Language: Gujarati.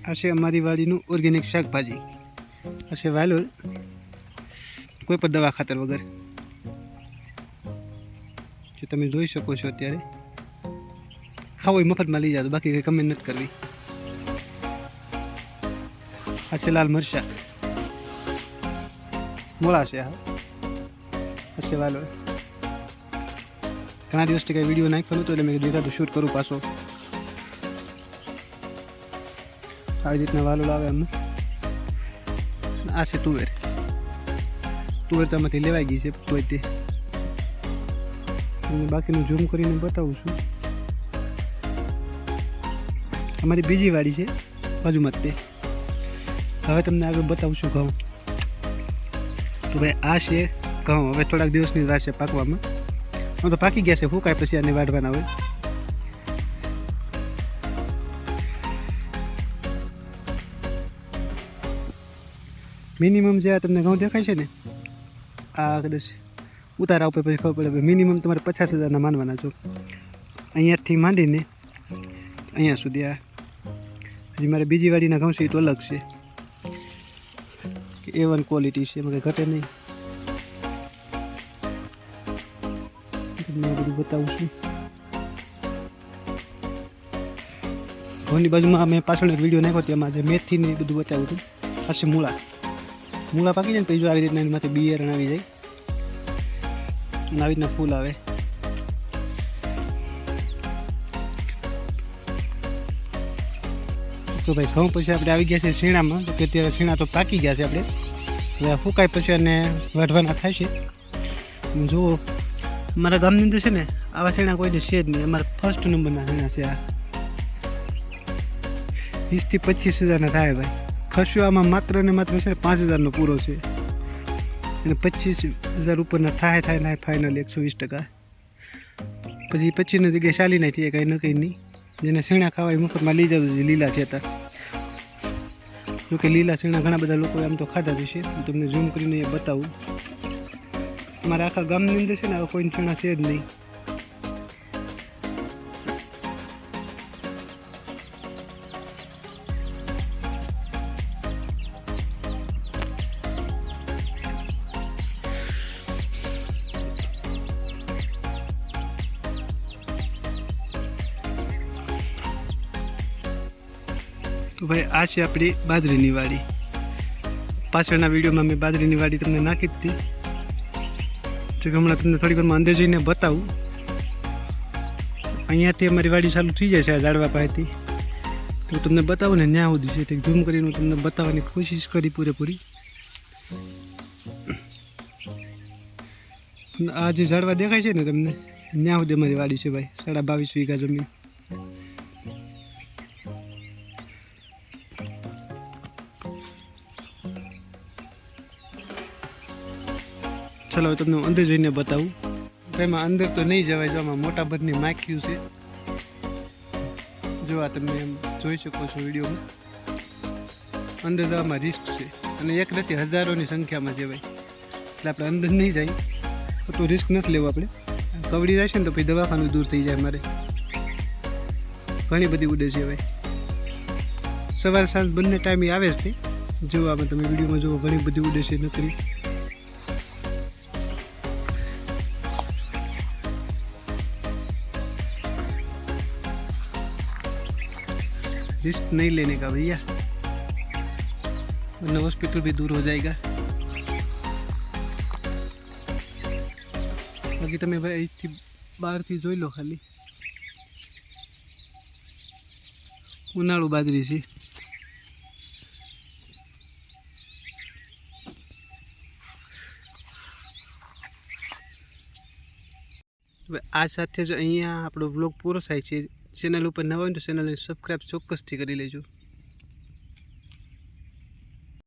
આ છે અમારી વાડીનું ઓર્ગેનિક શાકભાજી. આ છે વાલોલ, કોઈ પણ દવા ખાતર વગર, જે તમે જોઈ શકો છો. અત્યારે ખાવો એ મફતમાં લઈ જાઓ, બાકી કંઈ કમેન્ટ નથી કરવી. આ છે લાલ મરચા, મોળા છે. આ છે વાલોલ. ઘણા દિવસથી કંઈ વિડીયો નાખ્યો નહોતો, એટલે મેં કીધું શૂટ કરું પાછો. આવી રીતના વાલોલ આવે અમને. આ છે તુવેર. તુવેર તો આમાંથી લેવાઈ ગઈ છે, તોય તે બાકીનું ઝૂમ કરીને બતાવું છું. અમારી બીજી વાડી છે બાજુમાં જ તે. હવે તમને આગળ બતાવું છું ઘઉં. તો ભાઈ આ છે ઘઉં. હવે થોડાક દિવસની વાર છે પાકવામાં. હું તો પાકી ગયા છે, ફૂંકાય પછી આને વાઢવાના હોય. મિનિમમ જે આ તમને ઘઉં દેખાય છે ને, આ કદાચ ઉતારા ઉપર પછી ખબર પડે. મિનિમમ તમારે 50,000ના માનવાના છો, અહીંયાથી માંડીને અહીંયા સુધી. આ હજી મારે બીજી વાડીના ઘઉં છે એ તો અલગ છે, કે A1 ક્વોલિટી છે, એમાં કંઈ ઘટે નહીં. તમને બધું બતાવું છું. ઘઉંની બાજુમાં મેં પાછળ એક વિડીયો નાખ્યો, તેમાં જે મેથી ને બધું બતાવ્યું હતું. પાછી મૂળા પાકી જાય ને પછી આવી રીતના એમાંથી બિયારણ આવી જાય, અને આવી રીતના ફૂલ આવે. તો ભાઈ ઘઉં પછી આપણે આવી ગયા છે શીણામાં. તો કે અત્યારે શીણા તો પાકી ગયા છે. આપણે હવે ફૂંકાય પછી અને વાઢવાના થાય છે. જુઓ, અમારા ગામની અંદર છે ને આવા શીણા કોઈને છે જ નહીં. અમારા ફર્સ્ટ નંબરના શીણા છે આ. 20,000 થી 25,000ના થાય ભાઈ. ખર્ચો આમાં માત્ર ને માત્ર છે 5,000નો પૂરો છે, અને 25,000 ઉપરના થાય ના ફાઇનલ 120%. પછી 25ની જગ્યાએ 40 નહીં થાય, કંઈ ન કંઈ નહીં. જેને શીણા ખાવા એ મફતમાં લઈ જવું છે. લીલા છે હતા, જોકે લીલા શીણા ઘણા બધા લોકો આમ તો ખાધા જ છે. હું તમને ઝૂમ કરીને એ બતાવું. મારા આખા ગામની અંદર છે ને આવા કોઈ શીણા છે જ નહીં. તો ભાઈ આ છે આપણી બાજરીની વાડી. પાછળના વિડીયોમાં મેં બાજરીની વાડી તમને નાખી જ હતી, જો કે હમણાં તમને થોડીક વારમાં અંદર જઈને બતાવું. અહીંયાથી અમારી વાડી ચાલુ થઈ જાય છે આ ઝાડવા પાસેથી. તો તમને બતાવું ને ત્યાં સુધી છે, તે ઝૂમ કરીને તમને બતાવવાની કોશિશ કરી પૂરેપૂરી. આ જે ઝાડવા દેખાય છે ને તમને, ત્યાં સુધી અમારી વાડી છે ભાઈ. 22.5 વીઘા જમીન. ચાલો હવે તમને અંદર જઈને બતાવું. એમાં અંદર તો નહીં જવાય. જો આમાં મોટા ભાગની માખ્યું છે. જો આ તમે એમ જોઈ શકો છો વિડીયોમાં. અંદર જવામાં રિસ્ક છે, અને એક નથી હજારોની સંખ્યામાં છે ભાઈ. એટલે આપણે અંદર નહીં જાય તો રિસ્ક નથી લેવું. આપણે કવડી જાય છે ને તો પછી દવાખાનું દૂર થઈ જાય. મારે ઘણી બધી ઉડે છે ભાઈ. સવાર સાંજ બંને ટાઈમે આવે છે. જો આમાં તમે વિડીયોમાં જુઓ, ઘણી બધી ઉડે છે નકરી. रिस्क नहीं लेने का भैया, वरना हॉस्पिटल भी दूर हो जाएगा. बाकी તમે ભાઈ અહીંથી બહારથી જોઈ લો ખાલી. ઉનાળુ બાજરી છે. આ સાથે જ અહીંયા આપણો વ્લોગ પૂરો થાય છે. ચેનલ ઉપર નવા હોય તો ચેનલને સબસ્ક્રાઈબ ચોક્કસથી કરી લેજો.